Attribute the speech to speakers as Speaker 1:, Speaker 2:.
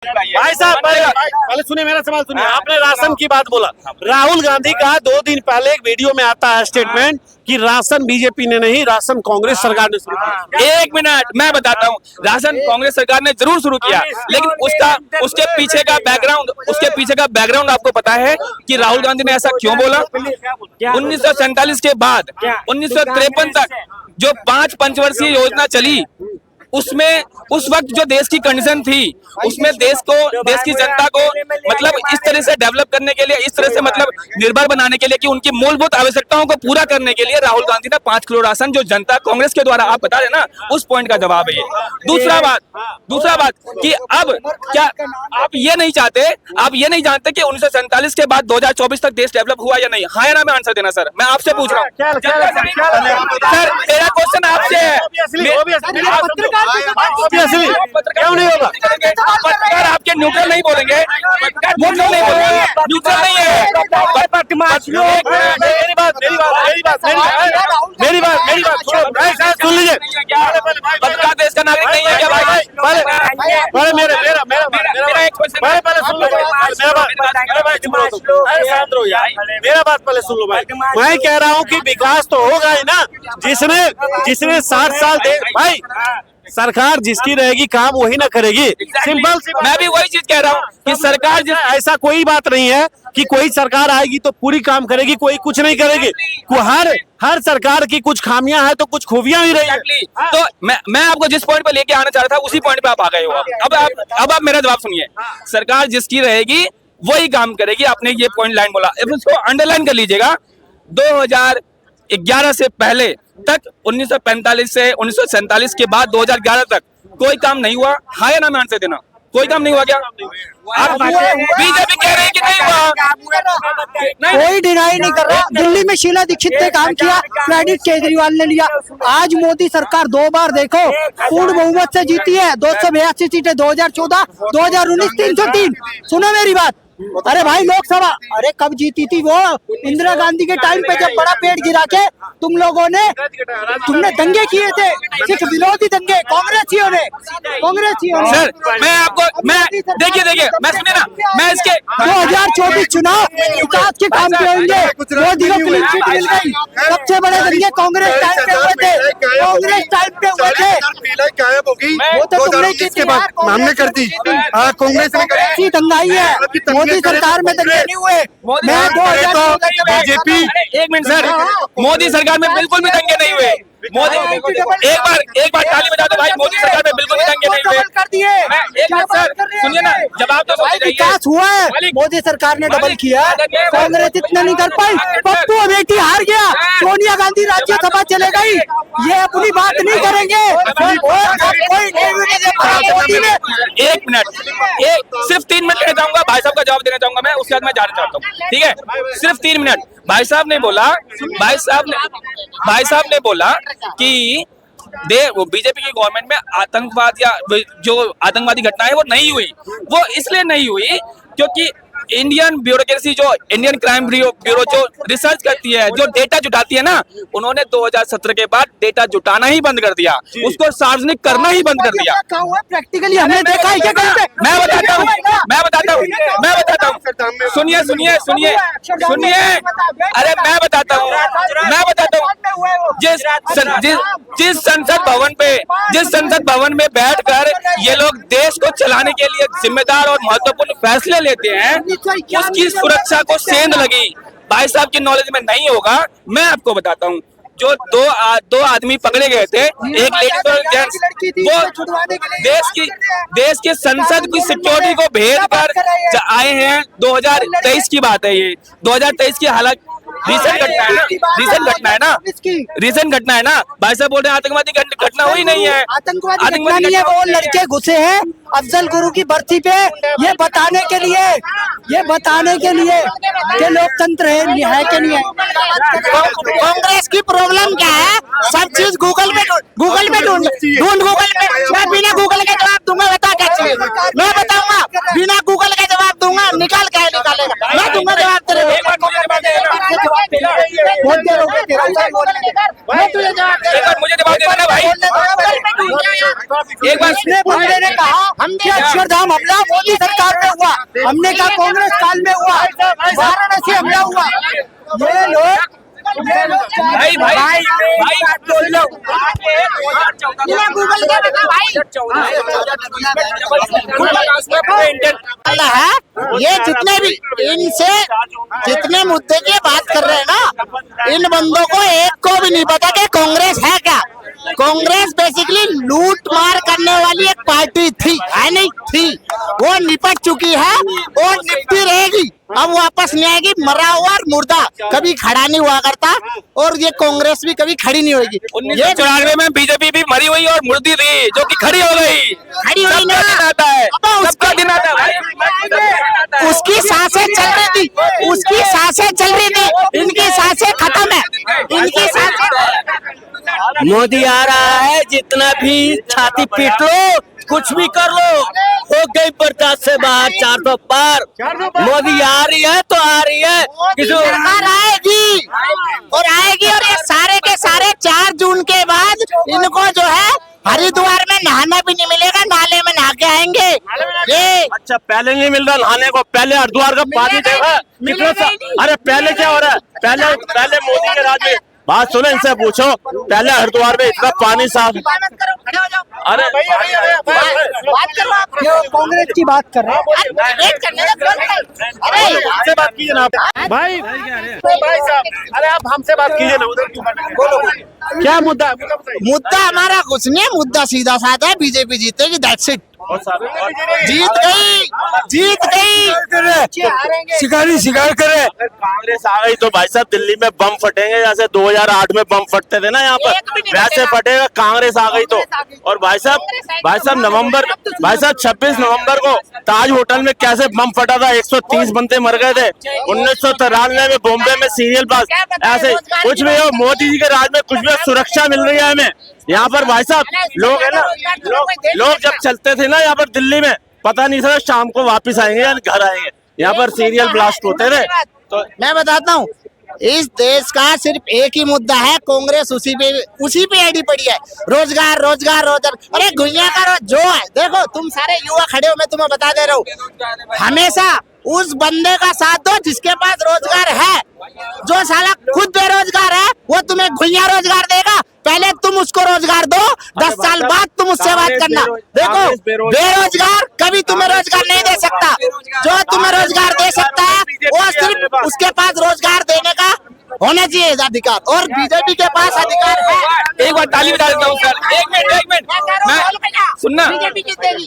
Speaker 1: भाई साहब पहले सुनिए, मेरा सवाल सुनिए। आपने राशन की बात बोला, राहुल गांधी का 2 दिन पहले एक वीडियो में आता है स्टेटमेंट कि राशन बीजेपी ने नहीं, राशन कांग्रेस सरकार ने शुरू किया।
Speaker 2: एक मिनट मैं बताता हूँ, राशन कांग्रेस सरकार ने जरूर शुरू किया, लेकिन उसके पीछे का बैकग्राउंड आपको पता है कि राहुल गांधी ने ऐसा क्यों बोला। 1947 के बाद 1953 तक जो 5 पंचवर्षीय योजना चली, उसमें उस वक्त जो देश की कंडीशन थी, उसमें देश की जनता को मतलब इस तरह से डेवलप करने के लिए, इस तरह से मतलब निर्भर बनाने के लिए कि उनकी मूलभूत आवश्यकताओं को पूरा करने के लिए राहुल गांधी ने 5 किलो राशन जो जनता कांग्रेस के द्वारा, आप बता रहे ना, उस पॉइंट का जवाब है ये। दूसरा बात कि अब क्या आप ये नहीं जानते कि 1947 के बाद 2024 तक देश डेवलप हुआ या नहीं? हाँ या ना में आंसर देना सर, मैं आपसे पूछ रहा हूँ सर, मेरा क्वेश्चन आपसे है।
Speaker 1: क्यों नहीं होगा?
Speaker 2: पत्रकार आपके न्यूट्रल नहीं बोलेंगे, न्यूट्रल नहीं है।
Speaker 1: मेरी बात सुन लीजिए।
Speaker 2: पत्रकार देश का नागरिक नहीं है क्या भाई?
Speaker 1: मेरा एक क्वेश्चन पहले सुन लो मेरा बात पहले सुन लो भाई। मैं कह रहा हूँ कि विकास तो होगा ही ना, जिसने 60 साल दे भाई, सरकार जिसकी रहेगी काम वही ना करेगी। सिंपल।
Speaker 2: मैं भी वही चीज कह रहा हूँ कि सरकार
Speaker 1: ऐसा कोई बात नहीं है कि कोई सरकार आएगी तो पूरी काम करेगी, कोई कुछ नहीं करेगी। हर सरकार की कुछ खामियां हैं तो कुछ खूबियां भी रही।
Speaker 2: तो मैं आपको जिस पॉइंट पे लेके आना चाह रहा था उसी पॉइंट पे आप आ गए हो। अब आप मेरा जवाब सुनिए। सरकार जिसकी रहेगी वही काम करेगी। आपने ये पॉइंट लाइन बोला, इसको अंडरलाइन कर लीजिएगा। 2011 से पहले तक, 1945 से 1947 के बाद 2011 तक कोई काम नहीं हुआ। हाँ या ना में आंसर देना, कोई काम नहीं हुआ क्या? आप बीजेपी कह रहे हैं कि नहीं हुआ?
Speaker 3: कोई डिनाई नहीं कर रहा। दिल्ली में शीला दीक्षित ने काम किया, क्रेडिट केजरीवाल ने लिया। आज मोदी सरकार 2 बार देखो पूर्ण बहुमत से जीती है। 282 सीटें 2014, 2019 303। सुनो मेरी बात। अरे भाई लोकसभा, अरे कब जीती थी वो? इंदिरा गांधी के टाइम पे, जब बड़ा पेड़ गिरा के तुमने दंगे किए थे, सिर्फ विरोधी दंगे कांग्रेसियों ने।
Speaker 2: सर देखिए मैं सुनिए ना, मैं इसके
Speaker 3: 2024 चुनाव विकास के काम पे होंगे। मोदी को क्लीन चिट मिल गई। सबसे बड़े दंगे कांग्रेस टाइम पे हुए थे।
Speaker 4: गायब होगी
Speaker 3: वो तो तुमने
Speaker 4: इसके बाद हमने कर दी। कांग्रेस ने
Speaker 3: ऐसी दंगाई है। मोदी सरकार में दंगे नहीं हुए। मैं 2014
Speaker 4: बीजेपी।
Speaker 2: एक मिनट सर, मोदी सरकार में बिल्कुल भी दंगे नहीं हुए। मोदी एक बार ताली बजा दो भाई। मोदी सरकार में बिल्कुल भी दंगे नहीं हुए।
Speaker 3: कर दिए।
Speaker 2: एक मिनट सर सुनिए ना, जवाब तो सुनिए।
Speaker 3: विकास हुआ है, मोदी सरकार ने डबल किया। कांग्रेस इतना नहीं कर पाई। पप्पू अमेठी हार गया, सोनिया गांधी राज्यसभा चले गई। ये अपनी बात नहीं करेंगे।
Speaker 2: एक मिनट, सिर्फ 3 मिनट लेना चाहूंगा। भाई साहब का जवाब देना चाहूंगा मैं, उसके बाद मैं जाना चाहता हूँ, ठीक है? सिर्फ 3 मिनट। भाई साहब ने बोला कि वो बीजेपी की गवर्नमेंट में आतंकवाद या जो आतंकवादी घटना है वो नहीं हुई। वो इसलिए नहीं हुई क्योंकि इंडियन ब्यूरोक्रेसी, जो इंडियन क्राइम ब्यूरो जो रिसर्च करती है, जो डेटा जुटाती है ना, उन्होंने 2017 के बाद डेटा जुटाना ही बंद कर दिया, उसको सार्वजनिक करना ही बंद कर दिया।
Speaker 3: प्रैक्टिकली हमने देखा है।
Speaker 2: मैं बताता हूँ। सुनिए। अरे मैं बताता हूँ। जिस संसद भवन में बैठकर ये लोग देश को चलाने के लिए जिम्मेदार और महत्वपूर्ण फैसले लेते हैं, उसकी सुरक्षा को सेंध लगी। भाई साहब की नॉलेज में नहीं होगा। मैं आपको बताता हूँ, जो दो आदमी पकड़े गए थे, एक लेडी और जेंट्स, वो देश की संसद की सिक्योरिटी को भेद कर आए हैं। 2023 की बात है ये, 2023 की हालत रीसेंट घटना है ना। भाई साहब बोल रहे हैं आतंकवादी घटना हुई नहीं है।
Speaker 3: आतंकवादी नहीं है, वो लड़के घुसे हैं अफजल गुरु की बर्सी पे, ये बताने के लिए कि लोकतंत्र है कि नहीं है। कांग्रेस की प्रॉब्लम क्या है? सब चीज गूगल पे ढूंढ गूगल पे। मैं बिना गूगल के जवाब दूंगा, बता क्या चाहिए? मैं बताऊंगा, बिना गूगल के जवाब दूंगा। निकाल क्या निकालेगा? मैं दूंगा जवाब तेरे।
Speaker 2: मुझे जवाब देना भाई।
Speaker 3: एक बार ने कहा हम अक्षरधाम हमला मोदी हुआ, हमने कहा कांग्रेस काल में हुआ, वाराणसी हमला हुआ। ये लोग
Speaker 2: भाई भाई भाई
Speaker 3: गूगल पे बता भाई है ये जितने भी इनसे जितने मुद्दे की बात कर रहे हैं ना, इन बंदों को एक को भी नहीं पता कि कांग्रेस है क्या। कांग्रेस बेसिकली लूट मार करने वाली एक पार्टी थी, है नहीं थी, वो निपट चुकी है और निपटी रहेगी। अब वापस नहीं आएगी, मरा हुआ और मुर्दा कभी खड़ा नहीं हुआ करता, और ये कांग्रेस भी कभी खड़ी नहीं होगी।
Speaker 2: 1994 में बीजेपी भी मरी हुई और मुर्दी थी जो कि खड़ी हो गई।
Speaker 3: खड़ी हुई ना,
Speaker 2: आता है
Speaker 3: उसका
Speaker 2: दिन आता है।
Speaker 3: उसकी सांसें चल रही थी, उसकी सांसें चल रही थी, इनकी सांसें खत्म है, इनकी सांसें।
Speaker 5: मोदी आ रहा है, जितना भी छाती पीट लो, कुछ भी कर लो, हो गई बर्दाश्त से बाहर। 400 पार मोदी आ रही है तो आ रही है,
Speaker 3: सरकार आएगी और आएगी, और ये सारे के सारे 4 जून के बाद इनको जो है हरिद्वार में नहाना भी नहीं मिलेगा, नाले में नहा के आएंगे ये।
Speaker 1: अच्छा, पहले नहीं मिल रहा नहाने को, पहले हरिद्वार का पानी देखा कितना सा। अरे पहले क्या हो रहा है, पहले मोदी के राज में, बात सुनो इनसे पूछो, पहले हरिद्वार में इतना पानी साफ। अरे
Speaker 3: कांग्रेस की बात कर रहे हैं,
Speaker 1: हमसे बात कीजिए ना भाई, भाई साहब, अरे आप हमसे बात कीजिए ना, उधर क्यों क्या मुद्दा है?
Speaker 3: मुद्दा हमारा कुछ नहीं है, मुद्दा सीधा साधा है, बीजेपी जीतेगी, दैट्स इट। जीत गई
Speaker 1: शिकार करे। कांग्रेस आ गई तो भाई साहब दिल्ली में बम फटेंगे, जैसे 2008 में बम फटते थे ना यहाँ पर, वैसे फटेगा। कांग्रेस आ गई तो, और भाई साहब 26 नवंबर को ताज होटल में कैसे बम फटा था, 130 बंदे मर गए थे। 1993 में बॉम्बे में सीरियल पास, ऐसे कुछ भी हो, मोदी जी के राज में कुछ भी सुरक्षा मिल रही है हमें यहाँ पर। भाई साहब लोग है ना, लोग जब चलते थे ना यहाँ पर दिल्ली में, पता नहीं था शाम को वापस आएंगे या घर आएंगे, यहाँ पर सीरियल ब्लास्ट होते थे।
Speaker 3: तो मैं बताता हूँ, इस देश का सिर्फ एक ही मुद्दा है, कांग्रेस उसी पे अड़ी पड़ी है, रोजगार रोजगार रोजगार। अरे गुइया का जो है, देखो तुम सारे युवा खड़े हो, मैं तुम्हें बता दे रहा हूँ, हमेशा उस बंदे का साथ दो जिसके पास रोजगार है। जो साला खुद बेरोजगार है वो तुम्हें घुइया रोजगार देगा, पहले तुम उसको रोजगार दो, 10 साल बाद तुम उससे बात करना। देखो बेरोजगार कभी तुम्हें रोजगार नहीं दे सकता, जो तुम्हें रोजगार दे सकता है वो सिर्फ उसके पास रोजगार देने का होना चाहिए अधिकार, और बीजेपी के पास अधिकार है।
Speaker 2: एक बार ताली बजा देता हूँ सर, एक मिनट मैं सुनना।
Speaker 3: बीजेपी जीतेगी।